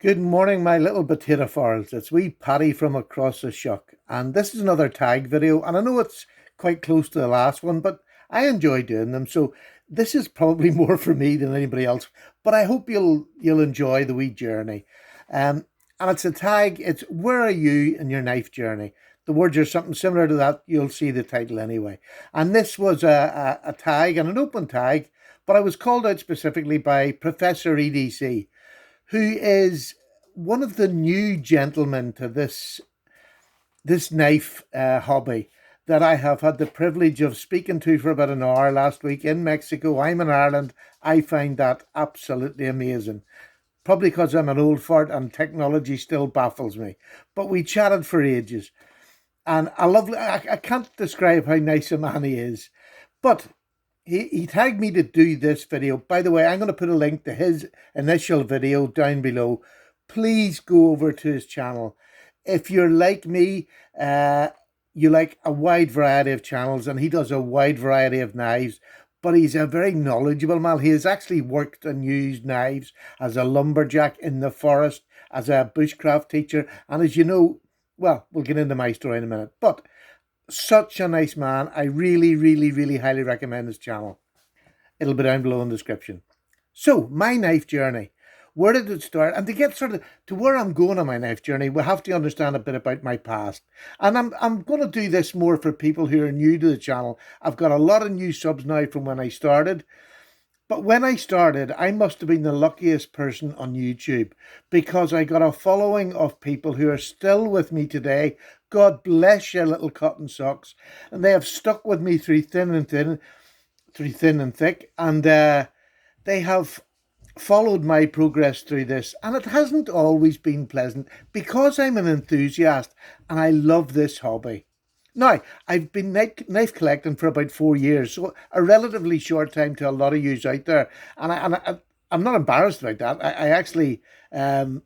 Good morning, my little potato farls. It's wee Paddy from across the shuck, and this is another tag video. And I know it's quite close to the last one, but I enjoy doing them. So this is probably more for me than anybody else. But I hope you'll enjoy the wee journey. And it's a tag. It's where are you in your knife journey? The words are something similar to that. You'll see the title anyway. And this was a tag and an open tag, but I was called out specifically by Professor EDC, who is one of the new gentlemen to this knife hobby that I have had the privilege of speaking to for about an hour last week in Mexico. I'm in Ireland. I find that absolutely amazing. Probably because I'm an old fart and technology still baffles me. But we chatted for ages. And I can't describe how nice a man he is. But he tagged me to do this video. By the way, I'm going to put a link to his initial video down below. Please go over to his channel. If you're like me, you like a wide variety of channels, and he does a wide variety of knives, but he's a very knowledgeable man. He has actually worked and used knives as a lumberjack in the forest, as a bushcraft teacher, and as you know, well, we'll get into my story in a minute, but such a nice man. I really, really, really highly recommend his channel. It'll be down below in the description. So, my knife journey. Where did it start? And to get sort of to where I'm going on my knife journey, we have to understand a bit about my past. And I'm going to do this more for people who are new to the channel. I've got a lot of new subs now from when I started. But when I started, I must have been the luckiest person on YouTube because I got a following of people who are still with me today. God bless your little cotton socks. And they have stuck with me through through thin and thick. And they have followed my progress through this. And it hasn't always been pleasant because I'm an enthusiast and I love this hobby. Now, I've been knife collecting for about 4 years, so a relatively short time to a lot of yous out there, I'm not embarrassed about that. I actually I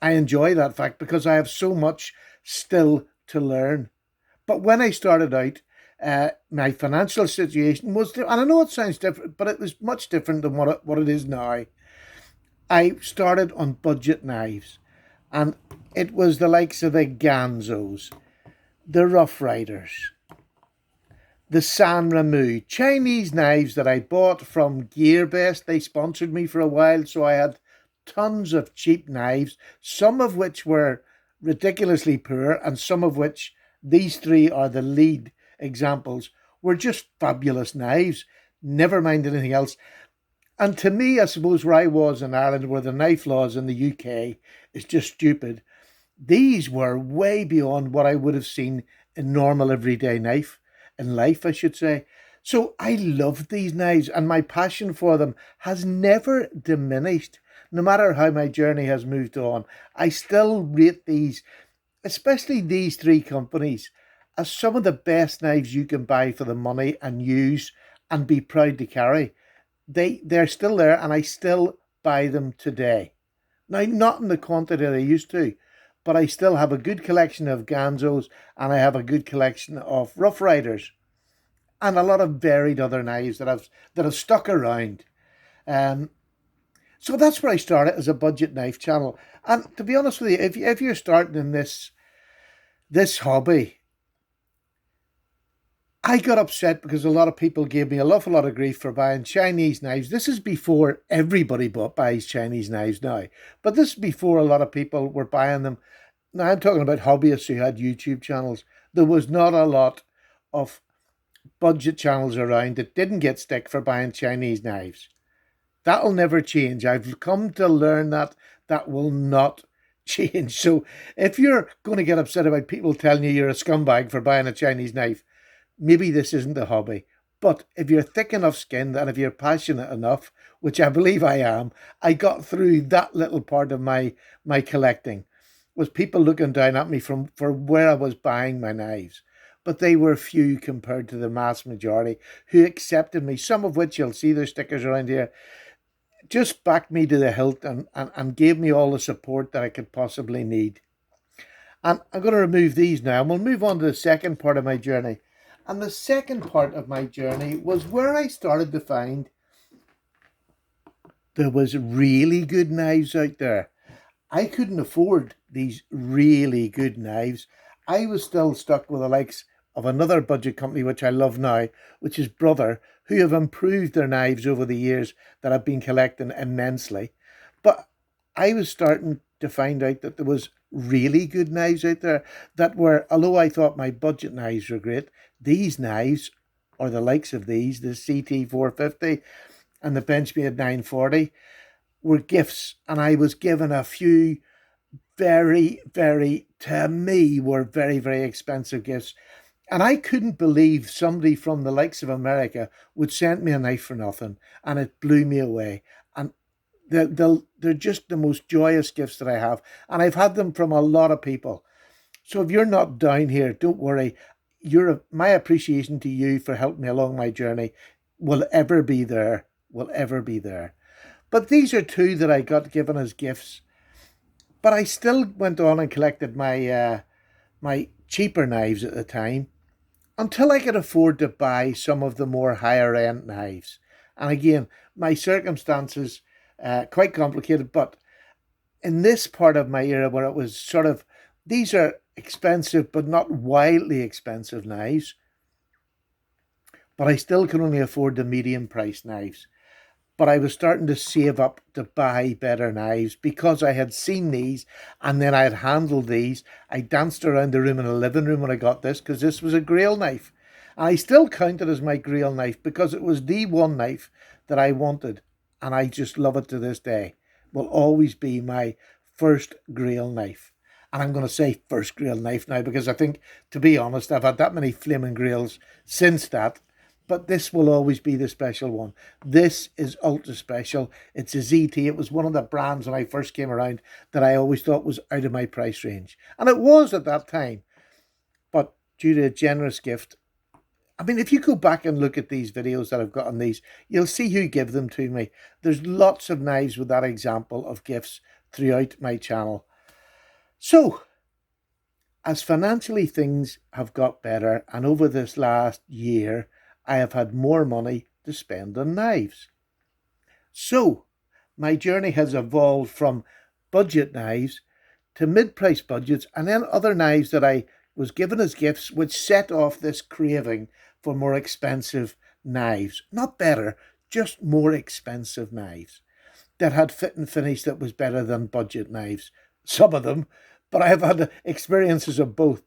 enjoy that fact because I have so much still to learn. But when I started out, my financial situation was, and I know it sounds different, but it was much different than what it is now. I started on budget knives, and it was the likes of the Ganzos, the Rough Riders, the San Remu Chinese knives that I bought from GearBest. They sponsored me for a while, so I had tons of cheap knives, some of which were ridiculously poor, and some of which, these three are the lead examples, were just fabulous knives. Never mind anything else. And to me, I suppose where I was in Ireland, where the knife laws in the UK is just stupid, these were way beyond what I would have seen in normal everyday knife in life, I should say. So I loved these knives, and my passion for them has never diminished. No matter how my journey has moved on, I still rate these, especially these three companies, as some of the best knives you can buy for the money and use and be proud to carry. They're still there, and I still buy them today. Now, not in the quantity I used to, but I still have a good collection of Ganzos, and I have a good collection of Rough Riders and a lot of varied other knives that have stuck around. Um, so that's where I started as a budget knife channel. And to be honest with you, if you're starting in this hobby, I got upset because a lot of people gave me an awful lot of grief for buying Chinese knives. This is before everybody buys Chinese knives now, but this is before a lot of people were buying them. Now I'm talking about hobbyists who had YouTube channels. There was not a lot of budget channels around that didn't get stick for buying Chinese knives. That'll never change. I've come to learn that that will not change. So if you're going to get upset about people telling you you're a scumbag for buying a Chinese knife, maybe this isn't a hobby. But if you're thick enough skinned and if you're passionate enough, which I believe I am, I got through that little part of my collecting, was people looking down at me for where I was buying my knives. But they were few compared to the mass majority who accepted me, some of which you'll see their stickers around here, just backed me to the hilt and gave me all the support that I could possibly need. And I'm going to remove these now, and we'll move on to the second part of my journey. And the second part of my journey was where I started to find there was really good knives out there. I couldn't afford these really good knives. I was still stuck with the likes of another budget company, which I love now, which is Brother, who have improved their knives over the years that I've been collecting immensely. But I was starting to find out that there was really good knives out there that were, although I thought my budget knives were great, these knives, or the likes of these, the CT 450 and the Benchmade 940, were gifts. And I was given a few to me, were very, very expensive gifts. And I couldn't believe somebody from the likes of America would send me a knife for nothing. And it blew me away. And they're just the most joyous gifts that I have. And I've had them from a lot of people. So if you're not down here, don't worry. My appreciation to you for helping me along my journey will ever be there. Will ever be there. But these are two that I got given as gifts. But I still went on and collected my cheaper knives at the time until I could afford to buy some of the more higher end knives. And again, my circumstances quite complicated, but in this part of my era where it was sort of, these are expensive but not wildly expensive knives, but I still can only afford the medium price knives. But I was starting to save up to buy better knives because I had seen these and then I had handled these. I danced around the room in a living room when I got this because this was a Grail knife. And I still count it as my Grail knife because it was the one knife that I wanted. And I just love it to this day. Will always be my first Grail knife. And I'm going to say first Grail knife now because I think, to be honest, I've had that many flaming Grails since that, but this will always be the special one. This is ultra special. It's a ZT. It was one of the brands when I first came around that I always thought was out of my price range. And it was at that time. But due to a generous gift, I mean, if you go back and look at these videos that I've got on these, you'll see who gave them to me. There's lots of knives with that example of gifts throughout my channel. So, as financially things have got better, and over this last year, I have had more money to spend on knives. So, my journey has evolved from budget knives to mid-price budgets and then other knives that I was given as gifts, which set off this craving for more expensive knives. Not better, just more expensive knives that had fit and finish that was better than budget knives. Some of them, but I have had experiences of both.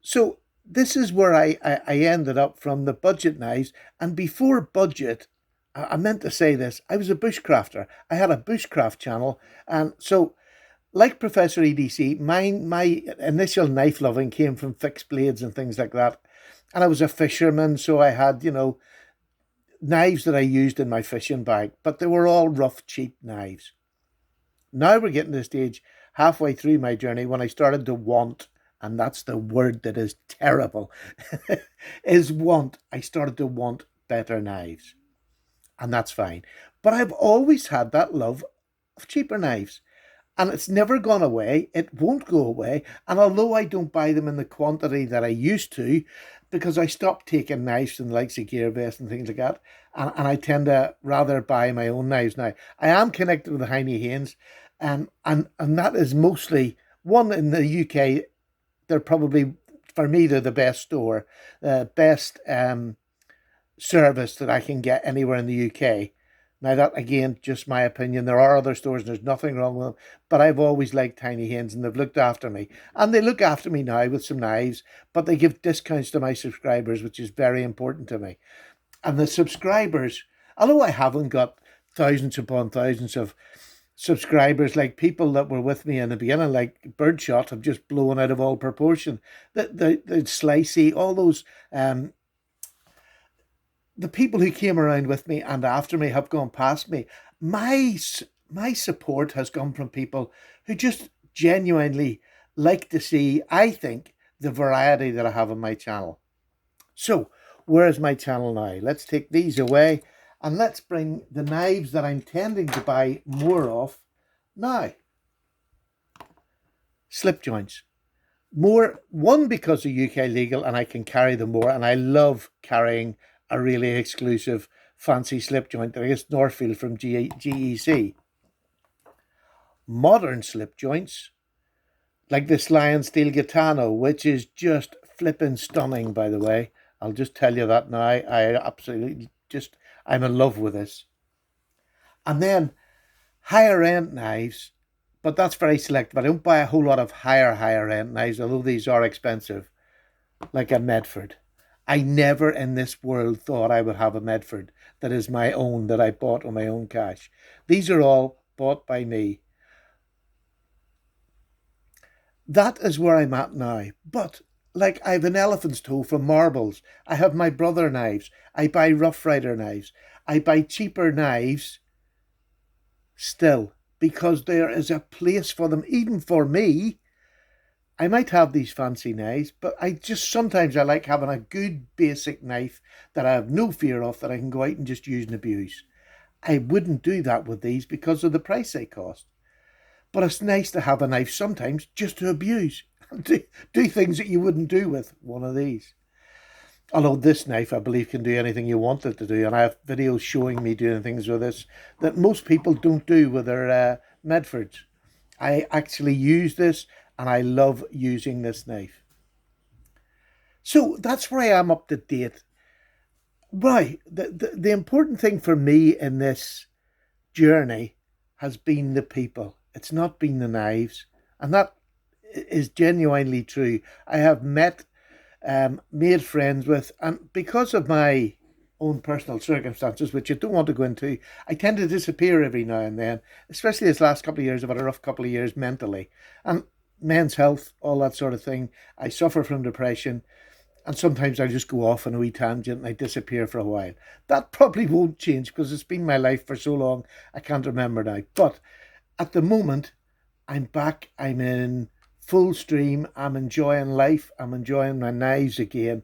So this is where I ended up from the budget knives. And before budget, I meant to say this, I was a bushcrafter. I had a bushcraft channel. And so, like Professor EDC, my initial knife loving came from fixed blades and things like that. And I was a fisherman, so I had, knives that I used in my fishing bag, but they were all rough, cheap knives. Now we're getting to the stage halfway through my journey when I started to want, and that's the word that is terrible, is want. I started to want better knives, and that's fine. But I've always had that love of cheaper knives, and it's never gone away. It won't go away. And although I don't buy them in the quantity that I used to, because I stopped taking knives from the likes of Gearbest and things like that, and I tend to rather buy my own knives now. I am connected with the Heine Haynes, and that is mostly one in the UK. They're probably, for me, they're the best store, best service that I can get anywhere in the UK. Now that, again, just my opinion. There are other stores and there's nothing wrong with them, but I've always liked Heine Haynes and they've looked after me. And they look after me now with some knives, but they give discounts to my subscribers, which is very important to me. And the subscribers, although I haven't got thousands upon thousands of subscribers, like people that were with me in the beginning, like Birdshot, have just blown out of all proportion. The Slicey, all those the people who came around with me and after me have gone past me. My support has come from people who just genuinely like to see, I think, the variety that I have on my channel. So, where is my channel now? Let's take these away and let's bring the knives that I'm tending to buy more of now. Slip joints. More, one, because they're UK legal and I can carry them more, and I love carrying a really exclusive fancy slip joint that is Northfield from GEC. modern slip joints, like this Lion Steel Gitano, which is just flipping stunning, by the way. I'll just tell you that now. I absolutely just, I'm in love with this. And then higher end knives, but that's very selective. I don't buy a whole lot of higher end knives, although these are expensive, like a Medford. I never in this world thought I would have a Medford that is my own, that I bought on my own cash. These are all bought by me. That is where I'm at now. But like I have an elephant's toe from marbles. I have my brother knives. I buy Rough Rider knives. I buy cheaper knives still because there is a place for them, even for me. I might have these fancy knives, but I just sometimes I like having a good basic knife that I have no fear of, that I can go out and just use and abuse. I wouldn't do that with these because of the price they cost. But it's nice to have a knife sometimes just to abuse. do things that you wouldn't do with one of these. Although this knife, I believe, can do anything you want it to do. And I have videos showing me doing things with this that most people don't do with their Medfords. I actually use this and I love using this knife. So that's where I am up to date. Right. The important thing for me in this journey has been the people. It's not been the knives. And that is genuinely true. I have met, made friends with, and because of my own personal circumstances, which I don't want to go into, I tend to disappear every now and then, especially this last couple of years. I've had a rough couple of years mentally. And men's health, all that sort of thing. I suffer from depression. And sometimes I just go off on a wee tangent and I disappear for a while. That probably won't change because it's been my life for so long, I can't remember now. But at the moment, I'm back. I'm in full stream. I'm enjoying life. I'm enjoying my knives again.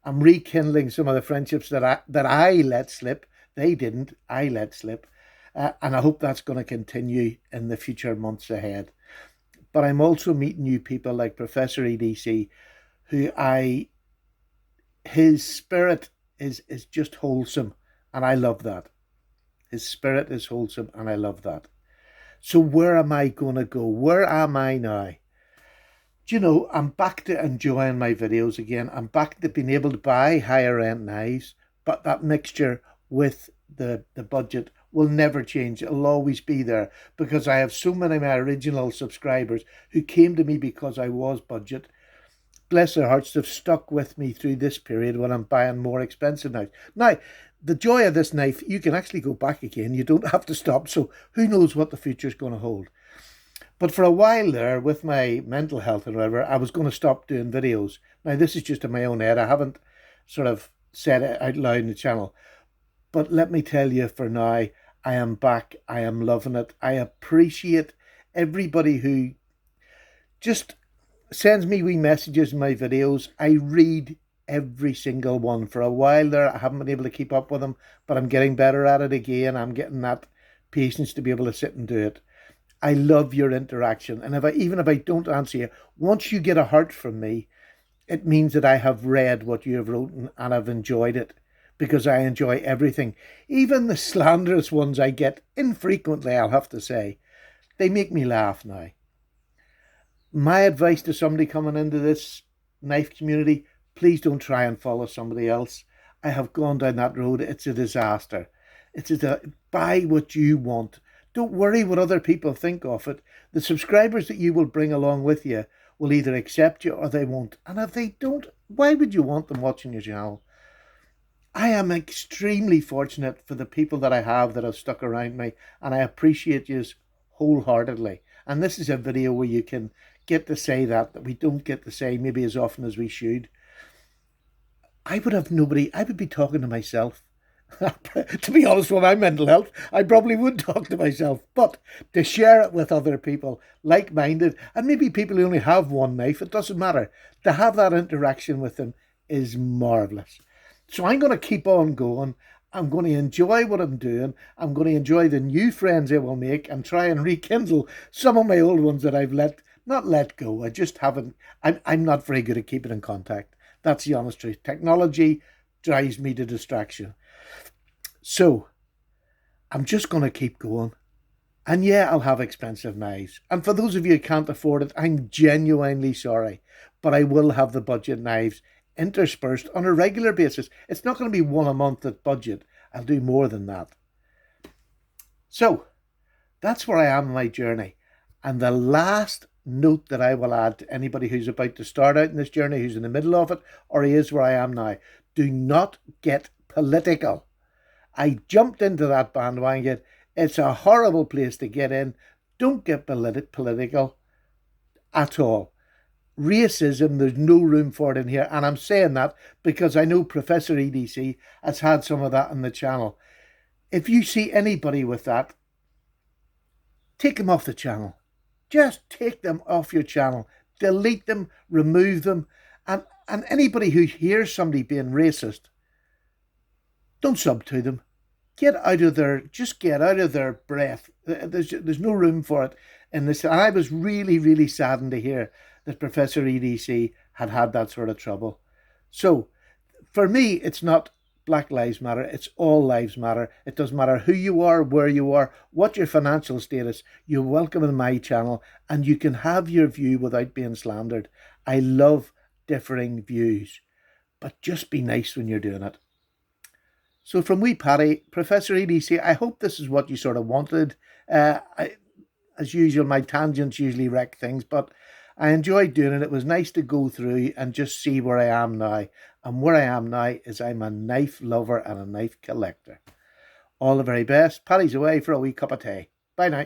I'm rekindling some of the friendships that I let slip. They didn't. I let slip. And I hope that's going to continue in the future months ahead. But I'm also meeting new people like Professor EDC, who his spirit is just wholesome, and I love that. His spirit is wholesome, and I love that. So where am I going to go? Where am I now? Do you know, I'm back to enjoying my videos again. I'm back to being able to buy higher end knives, but that mixture with the budget will never change. It'll always be there because I have so many of my original subscribers who came to me because I was budget. Bless their hearts, they've stuck with me through this period when I'm buying more expensive knives. Now, the joy of this knife, you can actually go back again. You don't have to stop. So who knows what the future's going to hold. But for a while there, with my mental health and whatever, I was going to stop doing videos. Now, this is just in my own head. I haven't sort of said it out loud in the channel. But let me tell you, for now, I am back. I am loving it. I appreciate everybody who just sends me wee messages in my videos. I read every single one. For a while there, I haven't been able to keep up with them, but I'm getting better at it again. I'm getting that patience to be able to sit and do it. I love your interaction. And even if I don't answer you, once you get a heart from me, it means that I have read what you have written and I've enjoyed it, because I enjoy everything. Even the slanderous ones I get infrequently, I'll have to say. They make me laugh now. My advice to somebody coming into this knife community, please don't try and follow somebody else. I have gone down that road. It's a disaster. Buy what you want. Don't worry what other people think of it. The subscribers that you will bring along with you will either accept you or they won't. And if they don't, why would you want them watching your channel? I am extremely fortunate for the people that I have that have stuck around me, and I appreciate you wholeheartedly. And this is a video where you can get to say that we don't get to say maybe as often as we should. I would be talking to myself. To be honest, with my mental health, I probably would talk to myself. But to share it with other people, like-minded, and maybe people who only have one knife, it doesn't matter. To have that interaction with them is marvellous. So I'm going to keep on going. I'm going to enjoy what I'm doing. I'm going to enjoy the new friends I will make and try and rekindle some of my old ones that I've not let go. I just haven't. I'm not very good at keeping in contact. That's the honest truth. Technology drives me to distraction. So I'm just going to keep going. And yeah, I'll have expensive knives. And for those of you who can't afford it, I'm genuinely sorry. But I will have the budget knives interspersed on a regular basis. It's not going to be one a month at budget. I'll do more than that. So that's where I am in my journey. And the last note that I will add to anybody who's about to start out in this journey, who's in the middle of it, or he is where I am now, do not get political. I jumped into that bandwagon. It's a horrible place to get in. Don't get political at all. Racism, there's no room for it in here. And I'm saying that because I know Professor EDC has had some of that on the channel. If you see anybody with that, take them off the channel. Just take them off your channel. Delete them, remove them. And anybody who hears somebody being racist, don't sub to them. Get out of their breath. There's no room for it in this. And I was really, really saddened to hear that Professor EDC had that sort of trouble. So for me, it's not Black Lives Matter. It's all lives matter. It doesn't matter who you are, where you are, what your financial status. You're welcome in my channel and you can have your view without being slandered. I love differing views, but just be nice when you're doing it. So from wee Paddy, Professor EDC, I hope this is what you sort of wanted. As usual, my tangents usually wreck things, but I enjoyed doing it. It was nice to go through and just see where I am now. And where I am now is I'm a knife lover and a knife collector. All the very best. Paddy's away for a wee cup of tea. Bye now.